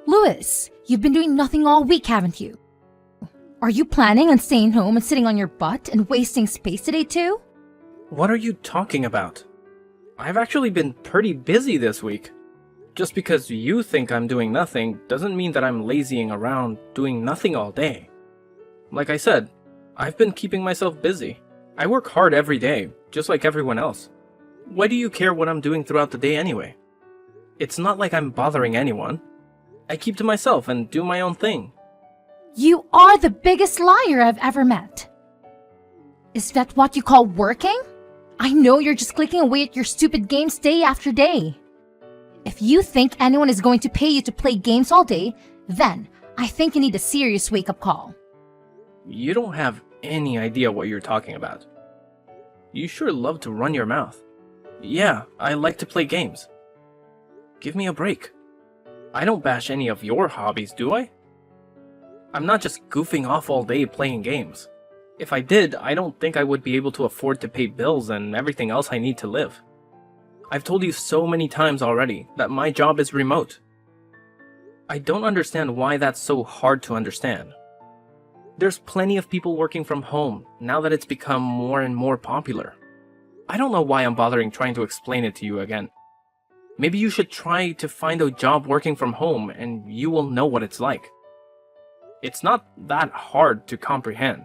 Louis, you've been doing nothing all week, haven't you? Are you planning on staying home and sitting on your butt and wasting space today too? What are you talking about? I've actually been pretty busy this week. Just because you think I'm doing nothing doesn't mean that I'm lazying around doing nothing all day. Like I said, I've been keeping myself busy. I work hard every day, just like everyone else. Why do you care what I'm doing throughout the day anyway? It's not like I'm bothering anyone. I keep to myself and do my own thing. You are the biggest liar I've ever met. Is that what you call working? I know you're just clicking away at your stupid games day after day. If you think anyone is going to pay you to play games all day, then I think you need a serious wake-up call. You don't have any idea what you're talking about. You sure love to run your mouth. Yeah, I like to play games. Give me a break. I don't bash any of your hobbies, do I? I'm not just goofing off all day playing games. If I did, I don't think I would be able to afford to pay bills and everything else I need to live. I've told you so many times already that my job is remote. I don't understand why that's so hard to understand. There's plenty of people working from home now that it's become more and more popular. I don't know why I'm bothering trying to explain it to you again. Maybe you should try to find a job working from home and you will know what it's like. It's not that hard to comprehend.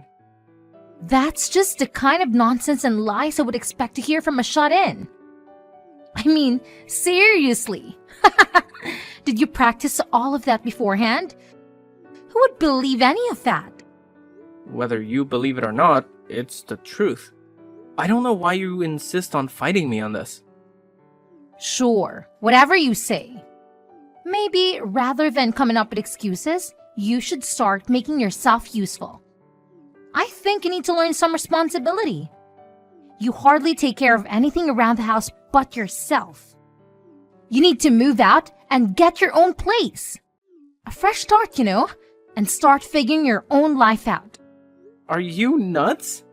That's just the kind of nonsense and lies I would expect to hear from a shut-in. I mean, seriously. Did you practice all of that beforehand? Who would believe any of that? Whether you believe it or not, it's the truth. I don't know why you insist on fighting me on this. Sure, whatever you say. Maybe rather than coming up with excuses, you should start making yourself useful. I think you need to learn some responsibility. You hardly take care of anything around the house but yourself. You need to move out and get your own place. A fresh start, and start figuring your own life out. Are you nuts?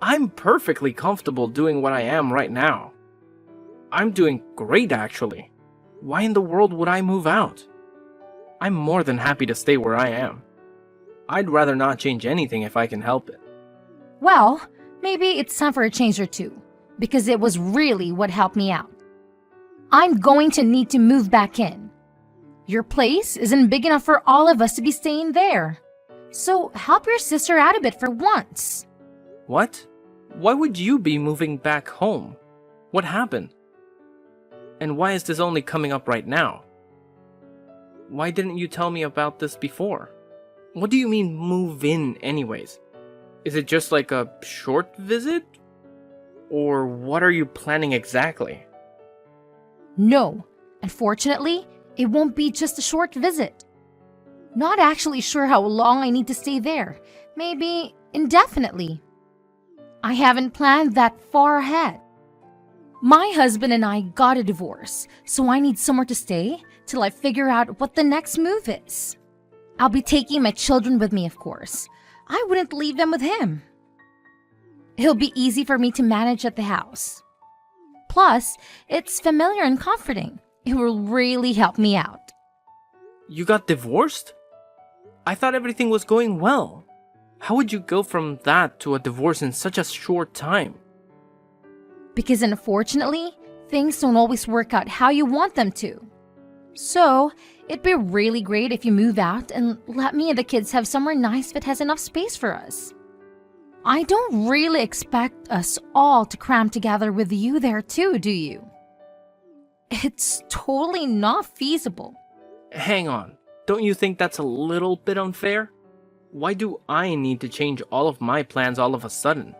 I'm perfectly comfortable doing what I am right now. I'm doing great, actually. Why in the world would I move out? I'm more than happy to stay where I am. I'd rather not change anything if I can help it. Well, maybe it's time for a change or two, because it was really what helped me out. I'm going to need to move back in. Your place isn't big enough for all of us to be staying there. So help your sister out a bit for once. What? Why would you be moving back home? What happened? And why is this only coming up right now? Why didn't you tell me about this before? What do you mean move in anyways? Is it just like a short visit? Or what are you planning exactly? No, unfortunately, it won't be just a short visit. Not actually sure how long I need to stay there. Maybe indefinitely. I haven't planned that far ahead. My husband and I got a divorce, so I need somewhere to stay till I figure out what the next move is. I'll be taking my children with me, of course. I wouldn't leave them with him. It'll be easy for me to manage at the house. Plus, it's familiar and comforting. It will really help me out. You got divorced? I thought everything was going well. How would you go from that to a divorce in such a short time? Because unfortunately, things don't always work out how you want them to. So, it'd be really great if you move out and let me and the kids have somewhere nice that has enough space for us. I don't really expect us all to cram together with you there too, do you? It's totally not feasible. Hang on. Don't you think that's a little bit unfair? Why do I need to change all of my plans all of a sudden?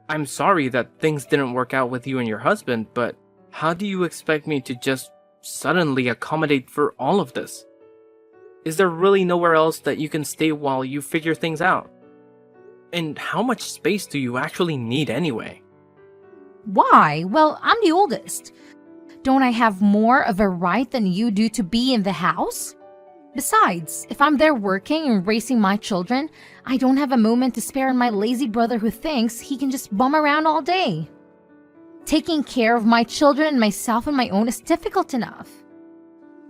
I'm sorry that things didn't work out with you and your husband, but how do you expect me to just suddenly accommodate for all of this? Is there really nowhere else that you can stay while you figure things out? And how much space do you actually need anyway? Why? Well, I'm the oldest. Don't I have more of a right than you do to be in the house? Besides, if I'm there working and raising my children, I don't have a moment to spare on my lazy brother who thinks he can just bum around all day. Taking care of my children and myself on my own is difficult enough.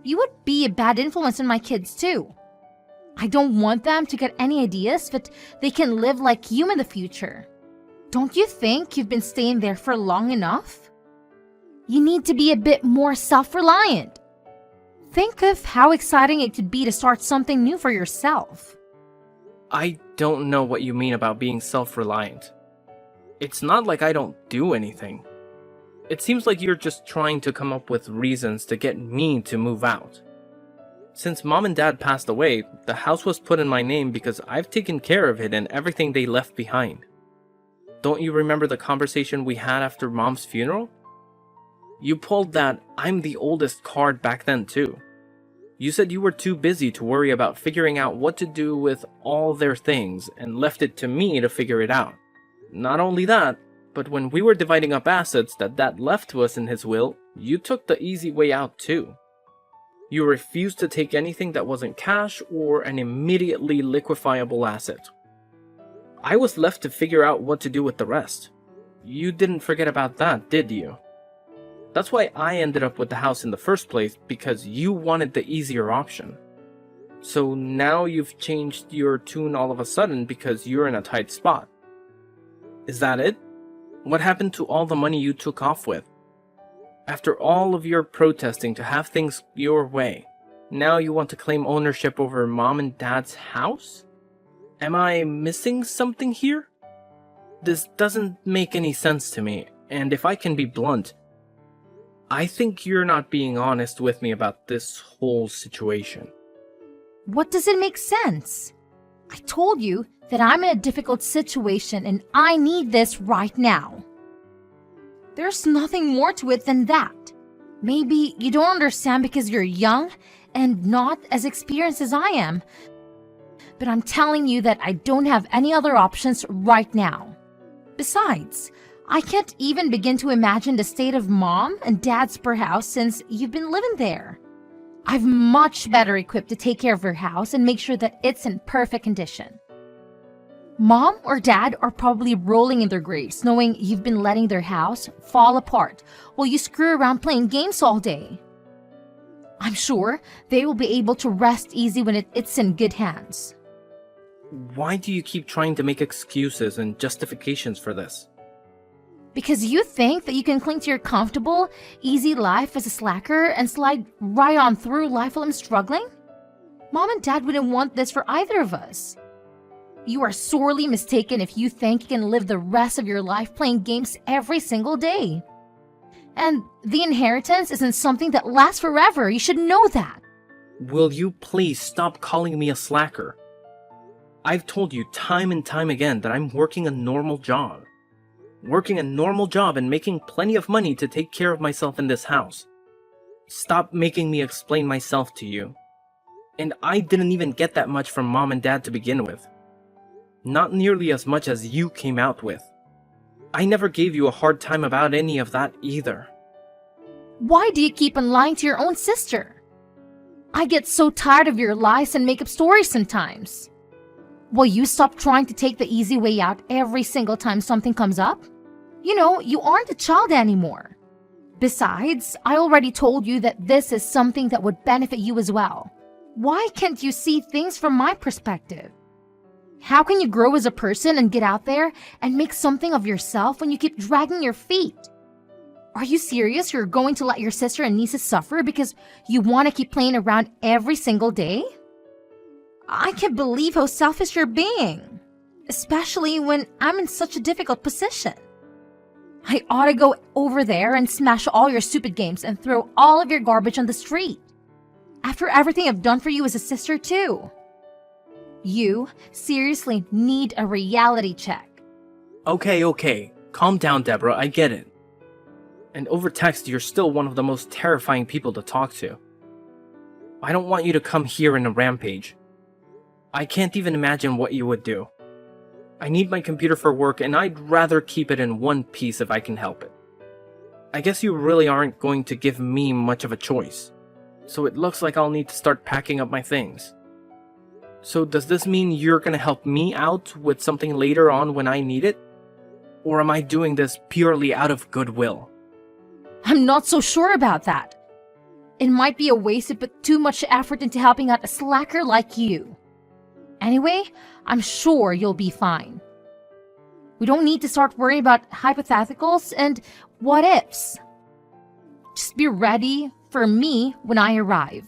You would be a bad influence on my kids too. I don't want them to get any ideas that they can live like you in the future. Don't you think you've been staying there for long enough? You need to be a bit more self-reliant. Think of how exciting it could be to start something new for yourself. I don't know what you mean about being self-reliant. It's not like I don't do anything. It seems like you're just trying to come up with reasons to get me to move out. Since Mom and Dad passed away, the house was put in my name because I've taken care of it and everything they left behind. Don't you remember the conversation we had after Mom's funeral? You pulled that "I'm the oldest" card back then too. You said you were too busy to worry about figuring out what to do with all their things and left it to me to figure it out. Not only that, but when we were dividing up assets that Dad left to us in his will, you took the easy way out too. You refused to take anything that wasn't cash or an immediately liquefiable asset. I was left to figure out what to do with the rest. You didn't forget about that, did you? That's why I ended up with the house in the first place, because you wanted the easier option. So now you've changed your tune all of a sudden because you're in a tight spot. Is that it? What happened to all the money you took off with? After all of your protesting to have things your way, now you want to claim ownership over Mom and Dad's house? Am I missing something here? This doesn't make any sense to me, and if I can be blunt, I think you're not being honest with me about this whole situation. What does it make sense? I told you that I'm in a difficult situation and I need this right now. There's nothing more to it than that. Maybe you don't understand because you're young and not as experienced as I am, but I'm telling you that I don't have any other options right now. Besides, I can't even begin to imagine the state of Mom and Dad's spare house since you've been living there. I'm much better equipped to take care of your house and make sure that it's in perfect condition. Mom or Dad are probably rolling in their graves knowing you've been letting their house fall apart while you screw around playing games all day. I'm sure they will be able to rest easy when it's in good hands. Why do you keep trying to make excuses and justifications for this? Because you think that you can cling to your comfortable, easy life as a slacker and slide right on through life while I'm struggling? Mom and Dad wouldn't want this for either of us. You are sorely mistaken if you think you can live the rest of your life playing games every single day. And the inheritance isn't something that lasts forever. You should know that. Will you please stop calling me a slacker? I've told you time and time again that I'm working a normal job. Working a normal job and making plenty of money to take care of myself in this house. Stop making me explain myself to you. And I didn't even get that much from Mom and Dad to begin with. Not nearly as much as you came out with. I never gave you a hard time about any of that either. Why do you keep on lying to your own sister? I get so tired of your lies and make up stories sometimes. Will you stop trying to take the easy way out every single time something comes up? You know, you aren't a child anymore. Besides, I already told you that this is something that would benefit you as well. Why can't you see things from my perspective? How can you grow as a person and get out there and make something of yourself when you keep dragging your feet? Are you serious you're going to let your sister and nieces suffer because you want to keep playing around every single day? I can't believe how selfish you're being, especially when I'm in such a difficult position. I ought to go over there and smash all your stupid games and throw all of your garbage on the street. After everything I've done for you as a sister too. You seriously need a reality check. Okay. Calm down, Deborah, I get it. And over text, you're still one of the most terrifying people to talk to. I don't want you to come here in a rampage. I can't even imagine what you would do. I need my computer for work, and I'd rather keep it in one piece if I can help it. I guess you really aren't going to give me much of a choice, so it looks like I'll need to start packing up my things. So does this mean you're gonna help me out with something later on when I need it? Or am I doing this purely out of goodwill? I'm not so sure about that. It might be a waste to put too much effort into helping out a slacker like you. Anyway, I'm sure you'll be fine. We don't need to start worrying about hypotheticals and what ifs. Just be ready for me when I arrive.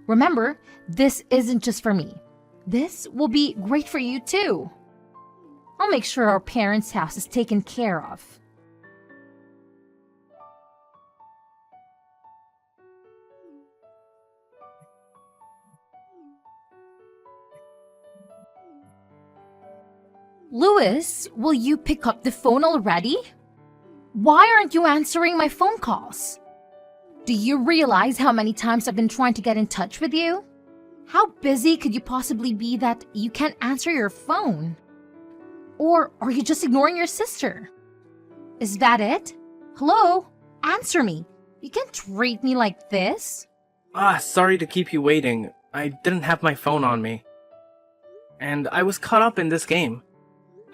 Remember, this isn't just for me. This will be great for you too. I'll make sure our parents' house is taken care of. Louis, will you pick up the phone already? Why aren't you answering my phone calls? Do you realize how many times I've been trying to get in touch with you? How busy could you possibly be that you can't answer your phone? Or are you just ignoring your sister? Is that it? Hello? Answer me. You can't treat me like this. Sorry to keep you waiting. I didn't have my phone on me. And I was caught up in this game.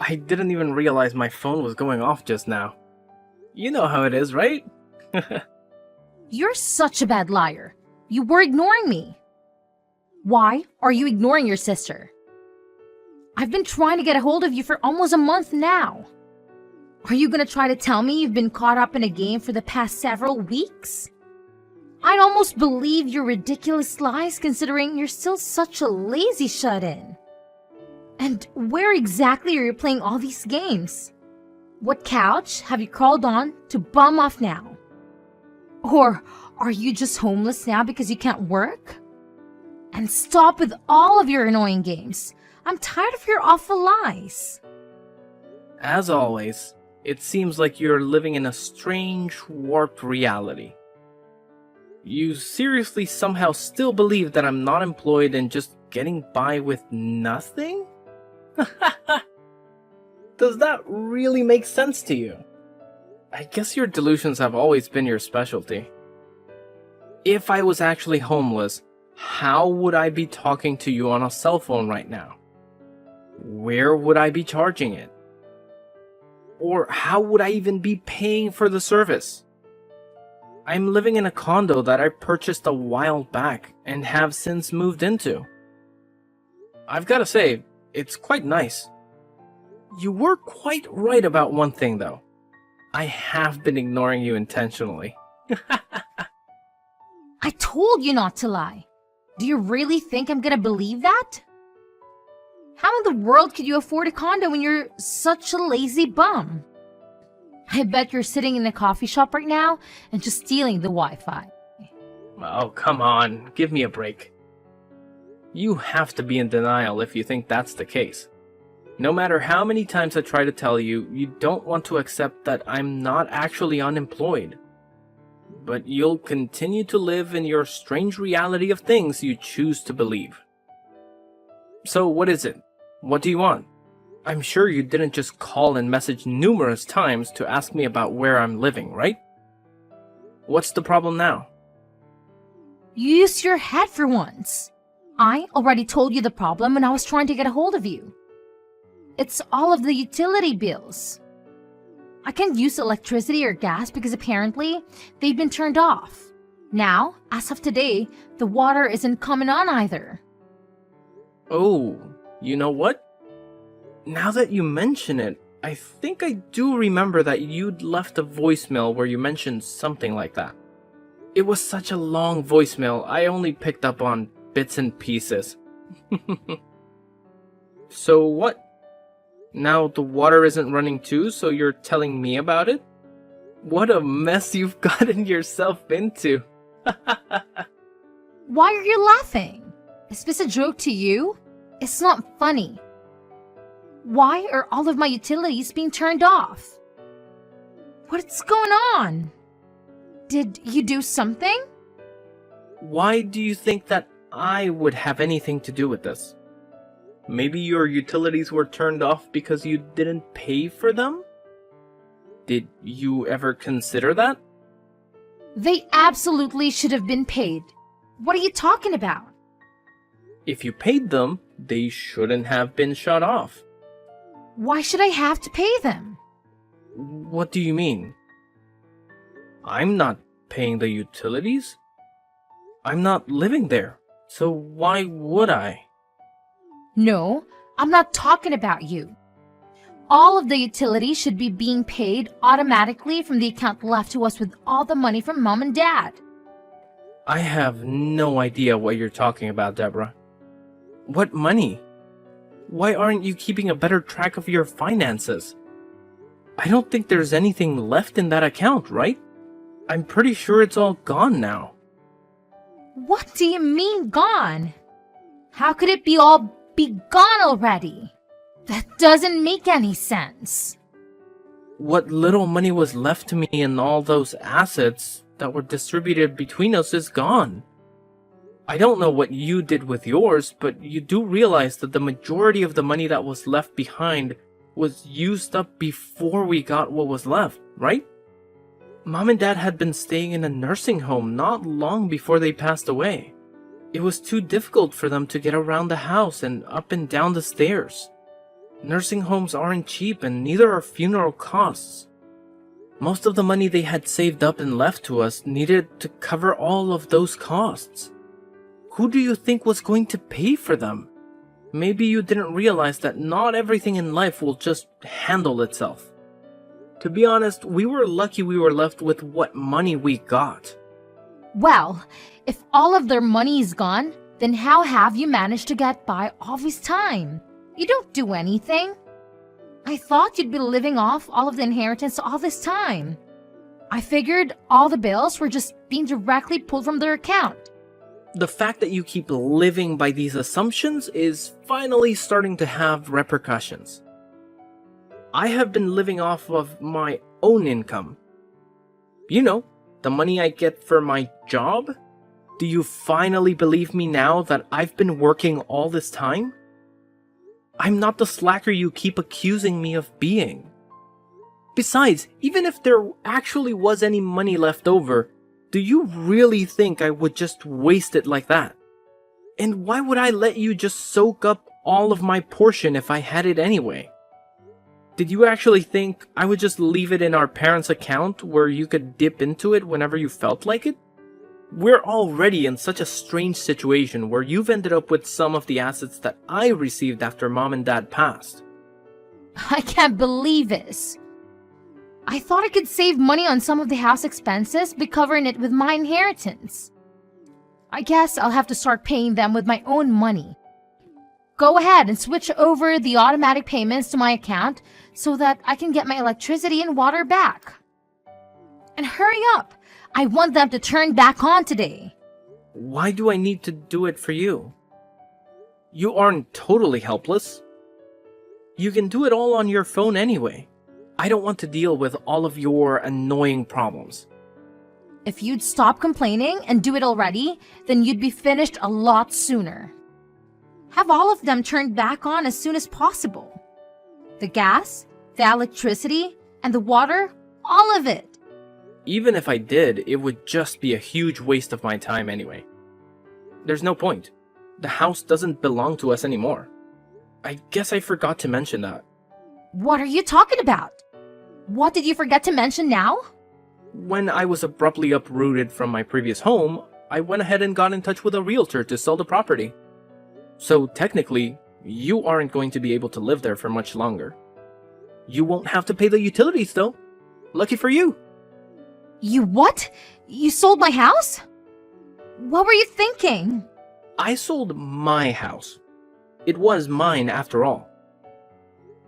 I didn't even realize my phone was going off just now. You know how it is, right? You're such a bad liar. You were ignoring me. Why are you ignoring your sister? I've been trying to get a hold of you for almost a month now. Are you gonna try to tell me you've been caught up in a game for the past several weeks? I'd almost believe your ridiculous lies considering you're still such a lazy shut-in. And where exactly are you playing all these games? What couch have you crawled on to bum off now? Or are you just homeless now because you can't work? And stop with all of your annoying games. I'm tired of your awful lies. As always, it seems like you're living in a strange, warped reality. You seriously somehow still believe that I'm not employed and just getting by with nothing? Does that really make sense to you? I guess your delusions have always been your specialty. If I was actually homeless, how would I be talking to you on a cell phone right now? Where would I be charging it? Or how would I even be paying for the service? I'm living in a condo that I purchased a while back and have since moved into. I've gotta say, it's quite nice. You were quite right about one thing though. I have been ignoring you intentionally. I told you not to lie. Do you really think I'm gonna believe that? How in the world could you afford a condo when you're such a lazy bum? I bet you're sitting in a coffee shop right now and just stealing the Wi-Fi. Oh, come on, give me a break. You have to be in denial if you think that's the case. No matter how many times I try to tell you, you don't want to accept that I'm not actually unemployed. But you'll continue to live in your strange reality of things you choose to believe. So what is it? What do you want? I'm sure you didn't just call and message numerous times to ask me about where I'm living, right? What's the problem now? Use your head for once. I already told you the problem when I was trying to get a hold of you. It's all of the utility bills. I can't use electricity or gas because apparently they've been turned off. Now, as of today, the water isn't coming on either. Oh, you know what? Now that you mention it, I think I do remember that you'd left a voicemail where you mentioned something like that. It was such a long voicemail, I only picked up on bits and pieces. So what? Now the water isn't running too, so you're telling me about it? What a mess you've gotten yourself into. Why are you laughing? Is this a joke to you? It's not funny. Why are all of my utilities being turned off? What's going on? Did you do something? Why do you think that I would have anything to do with this? Maybe your utilities were turned off because you didn't pay for them? Did you ever consider that? They absolutely should have been paid. What are you talking about? If you paid them, they shouldn't have been shut off. Why should I have to pay them? What do you mean? I'm not paying the utilities? I'm not living there, so why would I? No, I'm not talking about you. All of the utilities should be being paid automatically from the account left to us with all the money from Mom and Dad. I have no idea what you're talking about, Deborah. What money? Why aren't you keeping a better track of your finances? I don't think there's anything left in that account, right? I'm pretty sure it's all gone now. What do you mean gone? How could it be gone already? That doesn't make any sense. What little money was left to me in all those assets that were distributed between us is gone. I don't know what you did with yours, but you do realize that the majority of the money that was left behind was used up before we got what was left, right? Mom and Dad had been staying in a nursing home not long before they passed away. It was too difficult for them to get around the house and up and down the stairs. Nursing homes aren't cheap, and neither are funeral costs. Most of the money they had saved up and left to us needed to cover all of those costs. Who do you think was going to pay for them? Maybe you didn't realize that not everything in life will just handle itself. To be honest, we were lucky we were left with what money we got. Well, if all of their money is gone, then how have you managed to get by all this time? You don't do anything. I thought you'd be living off all of the inheritance all this time. I figured all the bills were just being directly pulled from their account. The fact that you keep living by these assumptions is finally starting to have repercussions. I have been living off of my own income. You know, the money I get for my job? Do you finally believe me now that I've been working all this time? I'm not the slacker you keep accusing me of being. Besides, even if there actually was any money left over, do you really think I would just waste it like that? And why would I let you just soak up all of my portion if I had it anyway? Did you actually think I would just leave it in our parents' account where you could dip into it whenever you felt like it? We're already in such a strange situation where you've ended up with some of the assets that I received after Mom and Dad passed. I can't believe this. I thought I could save money on some of the house expenses by covering it with my inheritance. I guess I'll have to start paying them with my own money. Go ahead and switch over the automatic payments to my account so that I can get my electricity and water back. And hurry up! I want them to turn back on today. Why do I need to do it for you? You aren't totally helpless. You can do it all on your phone anyway. I don't want to deal with all of your annoying problems. If you'd stop complaining and do it already, then you'd be finished a lot sooner. Have all of them turned back on as soon as possible. The gas, the electricity, and the water, all of it. Even if I did, it would just be a huge waste of my time anyway. There's no point. The house doesn't belong to us anymore. I guess I forgot to mention that. What are you talking about? What did you forget to mention now? When I was abruptly uprooted from my previous home, I went ahead and got in touch with a realtor to sell the property. So technically, you aren't going to be able to live there for much longer. You won't have to pay the utilities though. Lucky for you. You what? You sold my house? What were you thinking? I sold my house. It was mine after all.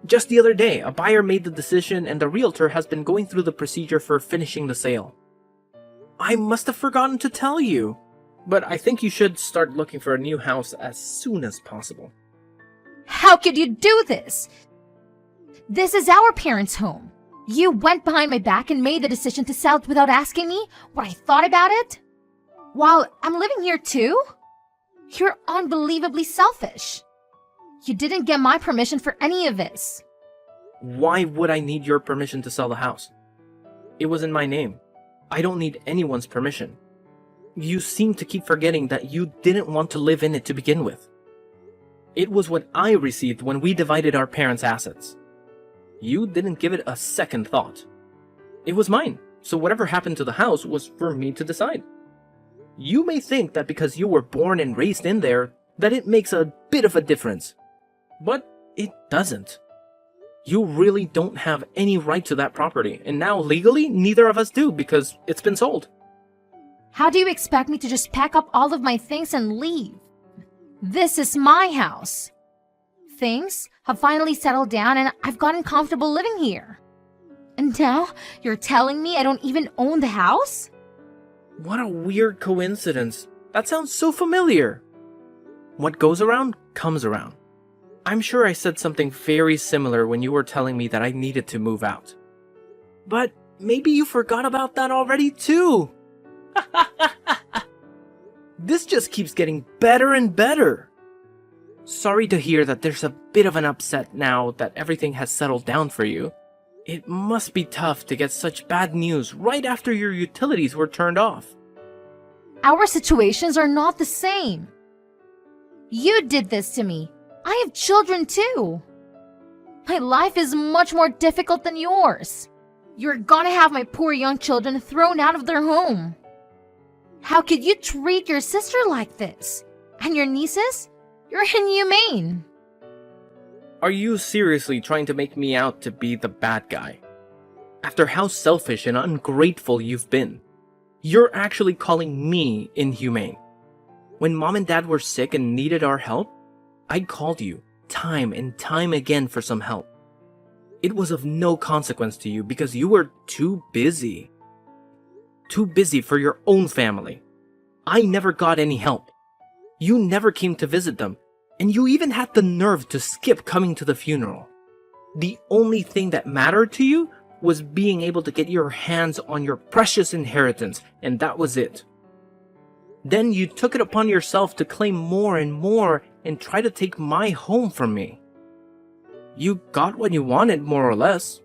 Just the other day, a buyer made the decision and the realtor has been going through the procedure for finishing the sale. I must have forgotten to tell you, but I think you should start looking for a new house as soon as possible. How could you do this? This is our parents' home. You went behind my back and made the decision to sell it without asking me what I thought about it? While I'm living here too? You're unbelievably selfish. You didn't get my permission for any of this. Why would I need your permission to sell the house? It was in my name. I don't need anyone's permission. You seem to keep forgetting that you didn't want to live in it to begin with. It was what I received when we divided our parents' assets. You didn't give it a second thought. It was mine, so whatever happened to the house was for me to decide. You may think that because you were born and raised in there, that it makes a bit of a difference. But it doesn't. You really don't have any right to that property, and now legally, neither of us do because it's been sold. How do you expect me to just pack up all of my things and leave? This is my house. Things have finally settled down and I've gotten comfortable living here. And now you're telling me I don't even own the house? What a weird coincidence. That sounds so familiar. What goes around comes around. I'm sure I said something very similar when you were telling me that I needed to move out. But maybe you forgot about that already too. This just keeps getting better and better. Sorry to hear that there's a bit of an upset now that everything has settled down for you. It must be tough to get such bad news right after your utilities were turned off. Our situations are not the same. You did this to me. I have children too. My life is much more difficult than yours. You're gonna have my poor young children thrown out of their home. How could you treat your sister like this? And your nieces? You're inhumane. Are you seriously trying to make me out to be the bad guy? After how selfish and ungrateful you've been, you're actually calling me inhumane. When Mom and Dad were sick and needed our help, I called you time and time again for some help. It was of no consequence to you because you were too busy. Too busy for your own family. I never got any help. You never came to visit them, and you even had the nerve to skip coming to the funeral. The only thing that mattered to you was being able to get your hands on your precious inheritance, and that was it. Then you took it upon yourself to claim more and more and try to take my home from me. You got what you wanted, more or less.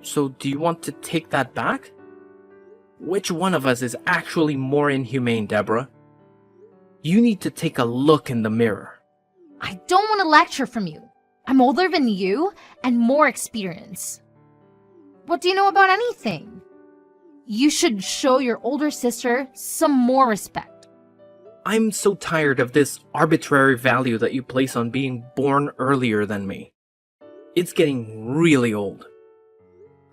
So do you want to take that back? Which one of us is actually more inhumane, Deborah? You need to take a look in the mirror. I don't want to lecture from you. I'm older than you and more experienced. What do you know about anything? You should show your older sister some more respect. I'm so tired of this arbitrary value that you place on being born earlier than me. It's getting really old.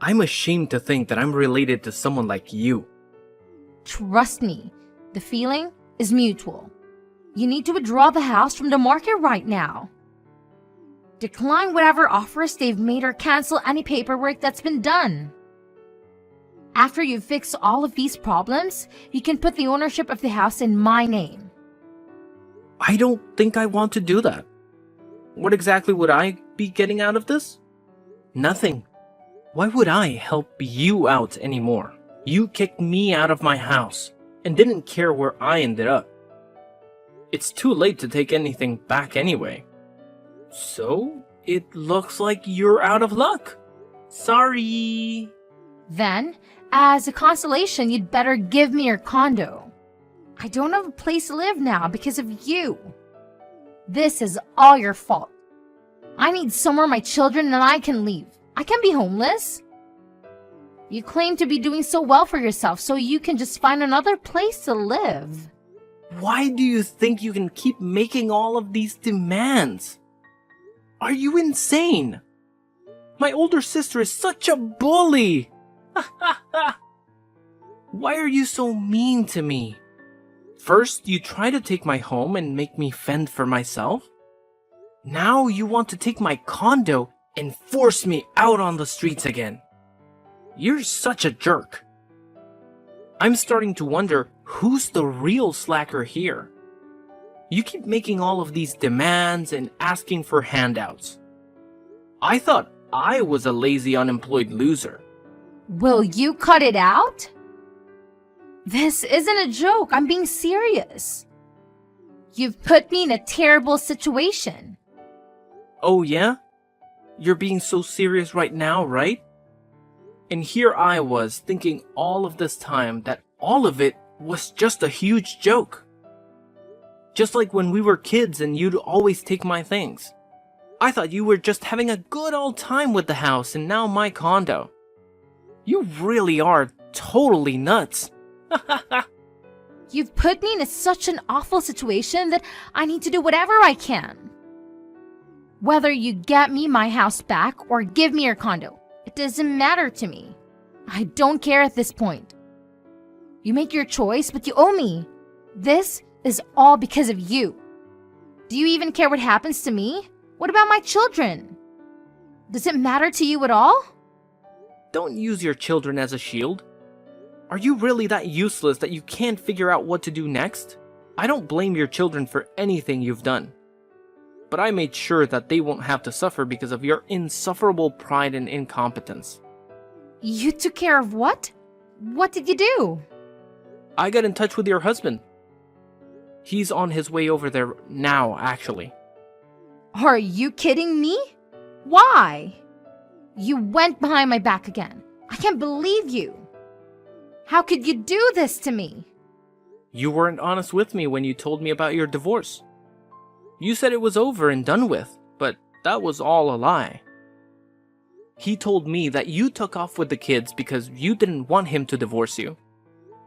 I'm ashamed to think that I'm related to someone like you. Trust me, the feeling is mutual. You need to withdraw the house from the market right now. Decline whatever offers they've made or cancel any paperwork that's been done. After you fix all of these problems, you can put the ownership of the house in my name. I don't think I want to do that. What exactly would I be getting out of this? Nothing. Why would I help you out anymore? You kicked me out of my house and didn't care where I ended up. It's too late to take anything back anyway. So, it looks like you're out of luck. Sorry. Then, as a consolation, you'd better give me your condo. I don't have a place to live now because of you. This is all your fault. I need somewhere my children and I can leave. I can't be homeless. You claim to be doing so well for yourself, so you can just find another place to live. Why do you think you can keep making all of these demands? Are you insane? My older sister is such a bully. Why are you so mean to me? First, you try to take my home and make me fend for myself. Now you want to take my condo and force me out on the streets again. You're such a jerk. I'm starting to wonder who's the real slacker here. You keep making all of these demands and asking for handouts. I thought I was a lazy, unemployed loser. Will you cut it out? This isn't a joke. I'm being serious. You've put me in a terrible situation. Oh yeah? You're being so serious right now, right? And here I was thinking all of this time that all of it was just a huge joke. Just like when we were kids and you'd always take my things. I thought you were just having a good old time with the house and now my condo. You really are totally nuts. You've put me in such an awful situation that I need to do whatever I can. Whether you get me my house back or give me your condo, it doesn't matter to me. I don't care at this point. You make your choice, but you owe me. This is all because of you. Do you even care what happens to me? What about my children? Does it matter to you at all? Don't use your children as a shield. Are you really that useless that you can't figure out what to do next? I don't blame your children for anything you've done. But I made sure that they won't have to suffer because of your insufferable pride and incompetence. You took care of what? What did you do? I got in touch with your husband. He's on his way over there now, actually. Are you kidding me? Why? You went behind my back again. I can't believe you. How could you do this to me? You weren't honest with me when you told me about your divorce. You said it was over and done with, but that was all a lie. He told me that you took off with the kids because you didn't want him to divorce you.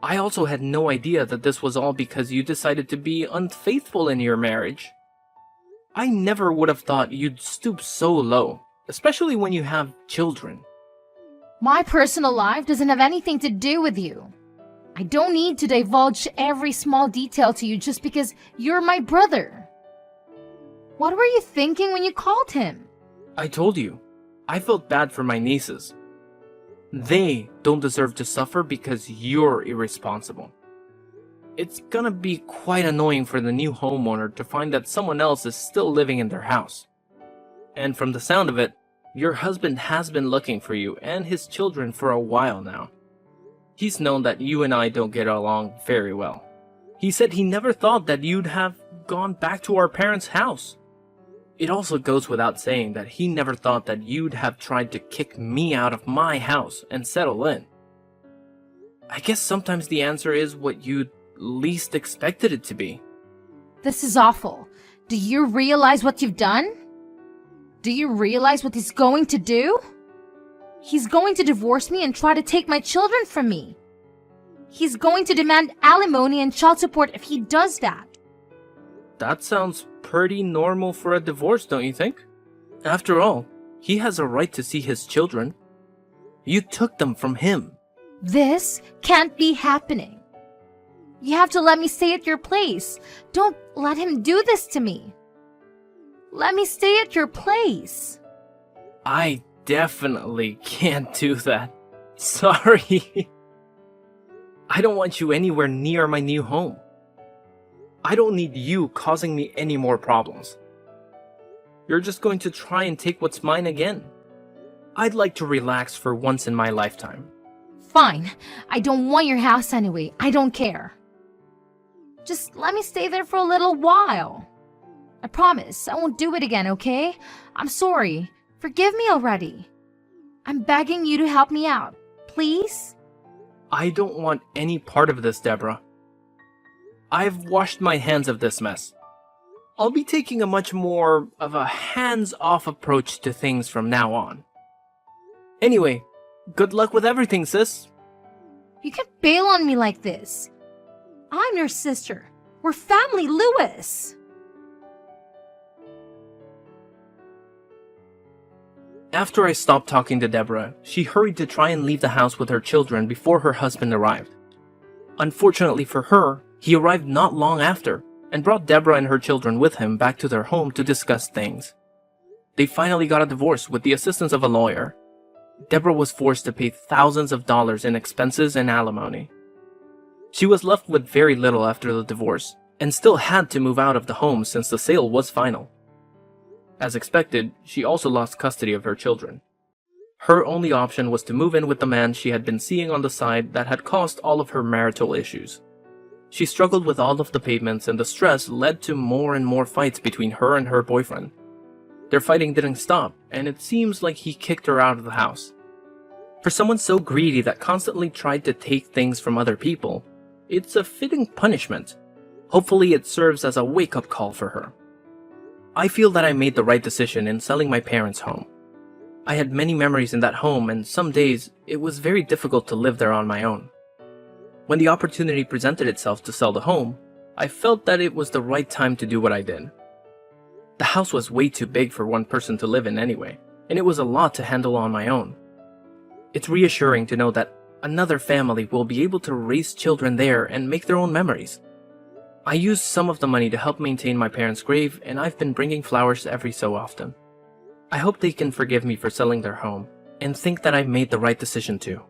I also had no idea that this was all because you decided to be unfaithful in your marriage. I never would have thought you'd stoop so low, especially when you have children. My personal life doesn't have anything to do with you. I don't need to divulge every small detail to you just because you're my brother. What were you thinking when you called him? I told you, I felt bad for my nieces. They don't deserve to suffer because you're irresponsible. It's gonna be quite annoying for the new homeowner to find that someone else is still living in their house. And from the sound of it, your husband has been looking for you and his children for a while now. He's known that you and I don't get along very well. He said he never thought that you'd have gone back to our parents' house. It also goes without saying that he never thought that you'd have tried to kick me out of my house and settle in. I guess sometimes the answer is what you'd least expected it to be. This is awful. Do you realize what you've done? Do you realize what he's going to do? He's going to divorce me and try to take my children from me. He's going to demand alimony and child support if he does that. That sounds pretty normal for a divorce, don't you think? After all, he has a right to see his children. You took them from him. This can't be happening. You have to let me stay at your place. Don't let him do this to me. Let me stay at your place. I definitely can't do that. Sorry. I don't want you anywhere near my new home. I don't need you causing me any more problems. You're just going to try and take what's mine again. I'd like to relax for once in my lifetime. Fine. I don't want your house anyway. I don't care. Just let me stay there for a little while. I promise I won't do it again, okay? I'm sorry. Forgive me already. I'm begging you to help me out. Please? I don't want any part of this, Deborah. I've washed my hands of this mess. I'll be taking a much more of a hands-off approach to things from now on. Anyway, good luck with everything, sis. You can't bail on me like this. I'm your sister. We're family, Louis. After I stopped talking to Deborah, she hurried to try and leave the house with her children before her husband arrived. Unfortunately for her, he arrived not long after and brought Deborah and her children with him back to their home to discuss things. They finally got a divorce with the assistance of a lawyer. Deborah was forced to pay thousands of dollars in expenses and alimony. She was left with very little after the divorce and still had to move out of the home since the sale was final. As expected, she also lost custody of her children. Her only option was to move in with the man she had been seeing on the side that had caused all of her marital issues. She struggled with all of the payments, and the stress led to more and more fights between her and her boyfriend. Their fighting didn't stop, and it seems like he kicked her out of the house. For someone so greedy that constantly tried to take things from other people, it's a fitting punishment. Hopefully it serves as a wake-up call for her. I feel that I made the right decision in selling my parents' home. I had many memories in that home, and some days it was very difficult to live there on my own. When the opportunity presented itself to sell the home, I felt that it was the right time to do what I did. The house was way too big for one person to live in anyway, and it was a lot to handle on my own. It's reassuring to know that another family will be able to raise children there and make their own memories. I used some of the money to help maintain my parents' grave, and I've been bringing flowers every so often. I hope they can forgive me for selling their home, and think that I made the right decision too.